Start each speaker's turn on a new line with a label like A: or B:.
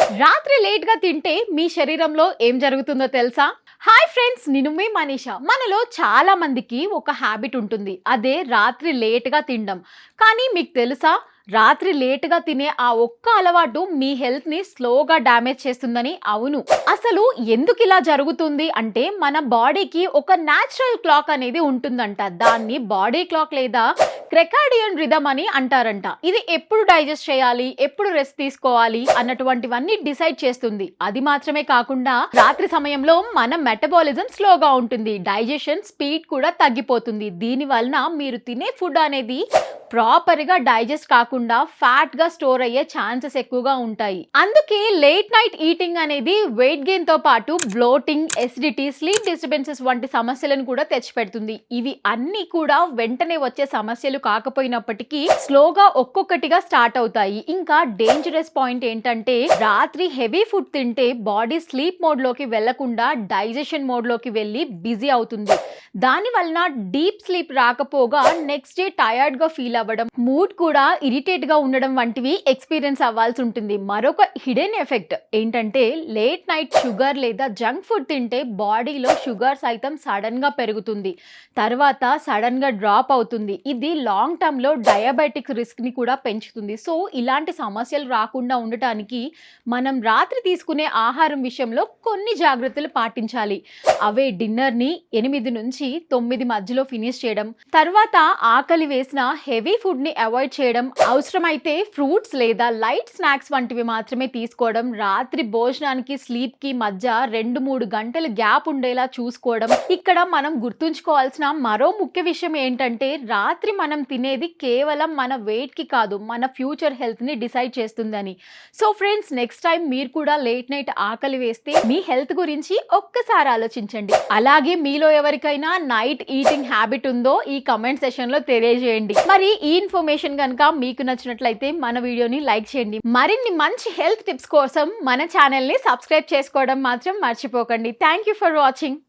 A: రాత్రి లేట్ గా తింటే మీ శరీరంలో ఏం జరుగుతుందో తెలుసా? హాయ్ ఫ్రెండ్స్, నేను మీ మనీషా. మనలో చాలా మందికి ఒక హ్యాబిట్ ఉంటుంది, అదే రాత్రి లేట్ గా తినడం. కానీ మీకు తెలుసా, రాత్రి లేటుగా తినే ఆ ఒక్క అలవాటు మీ హెల్త్ ని స్లోగా డ్యామేజ్ చేస్తుందని? అవును. అసలు ఎందుకు ఇలా జరుగుతుంది అంటే, మన బాడీకి ఒక న్యాచురల్ క్లాక్ అనేది ఉంటుందంట. దాన్ని బాడీ క్లాక్ లేదా క్రెకాడియన్ రిథమ్ అని అంటారంట. ఇది ఎప్పుడు డైజెస్ట్ చేయాలి, ఎప్పుడు రెస్ట్ తీసుకోవాలి అన్నటువంటివన్నీ డిసైడ్ చేస్తుంది. అది మాత్రమే కాకుండా రాత్రి సమయంలో మన మెటబాలిజం స్లోగా ఉంటుంది, డైజెషన్ స్పీడ్ కూడా తగ్గిపోతుంది. దీని వలన మీరు తినే ఫుడ్ అనేది ప్రాపర్ గా డైజెస్ట్ కాకుండా ఫ్యాట్ గా స్టోర్ అయ్యే ఛాన్సెస్ ఎక్కువగా ఉంటాయి. అందుకే లేట్ నైట్ ఈటింగ్ అనేది వెయిట్ గెయిన్ తో పాటు బ్లోటింగ్, ఎసిడిటీ, స్లీప్ డిస్టర్బెన్సెస్ వంటి సమస్యలను కూడా తెచ్చిపెడుతుంది. ఇవి అన్ని కూడా వెంటనే వచ్చే సమస్యలు కాకపోయినప్పటికీ స్లోగా ఒక్కొక్కటిగా స్టార్ట్ అవుతాయి. ఇంకా డేంజరస్ పాయింట్ ఏంటంటే, రాత్రి హెవీ ఫుడ్ తింటే బాడీ స్లీప్ మోడ్ లోకి వెళ్లకుండా డైజెషన్ మోడ్ లోకి వెళ్ళి బిజీ అవుతుంది. దాని వలన డీప్ స్లీప్ రాకపోగా నెక్స్ట్ డే టైర్డ్ గా ఫీల్ అవ్వడం, మూడ్ కూడా ఇరిటేట్ గా ఉండడం వంటివి ఎక్స్పీరియన్స్ అవ్వాల్సి ఉంటుంది. మరొక హిడెన్ ఎఫెక్ట్ ఏంటంటే, లేట్ నైట్ షుగర్ లేదా జంక్ ఫుడ్ తింటే బాడీలో షుగర్ సైతం సడన్ గా పెరుగుతుంది, తర్వాత సడన్ గా డ్రాప్ అవుతుంది. ఇది లాంగ్ టర్మ్ లో డయాబెటిక్ రిస్క్ ని కూడా పెంచుతుంది. సో ఇలాంటి సమస్యలు రాకుండా ఉండటానికి మనం రాత్రి తీసుకునే ఆహారం విషయంలో కొన్ని జాగ్రత్తలు పాటించాలి. అవే డిన్నర్ ని 8 నుంచి 9 మధ్యలో ఫినిష్ చేయడం, తర్వాత ఆకలి వేసిన హెవీ ఫుడ్ ని అవాయిడ్ చేయడం, అవసరమైతే ఫ్రూట్స్ లేదా లైట్ స్నాక్స్ వంటివి మాత్రమే తీసుకోవడం, రాత్రి భోజనానికి స్లీప్ కి మధ్య 2-3 గంటలు గ్యాప్ ఉండేలా చూసుకోవడం. ఇక్కడ మనం గుర్తుంచుకోవాల్సిన మరో ముఖ్య విషయం ఏంటంటే, రాత్రి మనం తినేది కేవలం మన వెయిట్ కి కాదు, మన ఫ్యూచర్ హెల్త్ ని డిసైడ్ చేస్తుందని. సో ఫ్రెండ్స్, నెక్స్ట్ టైం మీరు కూడా లేట్ నైట్ ఆకలి వేస్తే మీ హెల్త్ గురించి ఒక్కసారి ఆలోచించండి. అలాగే మీలో ఎవరికైనా నైట్ ఈటింగ్ హ్యాబిట్ ఉందో ఈ కమెంట్ సెషన్ లో తెలియజేయండి. మరి ఈ ఇన్ఫర్మేషన్ కనుక మీకు నచ్చినట్లయితే మన వీడియోని లైక్ చేయండి. మరిన్ని మంచి హెల్త్ టిప్స్ కోసం మన ఛానల్ ని సబ్స్క్రైబ్ చేసుకోవడం మాత్రం మర్చిపోకండి. Thank you for watching.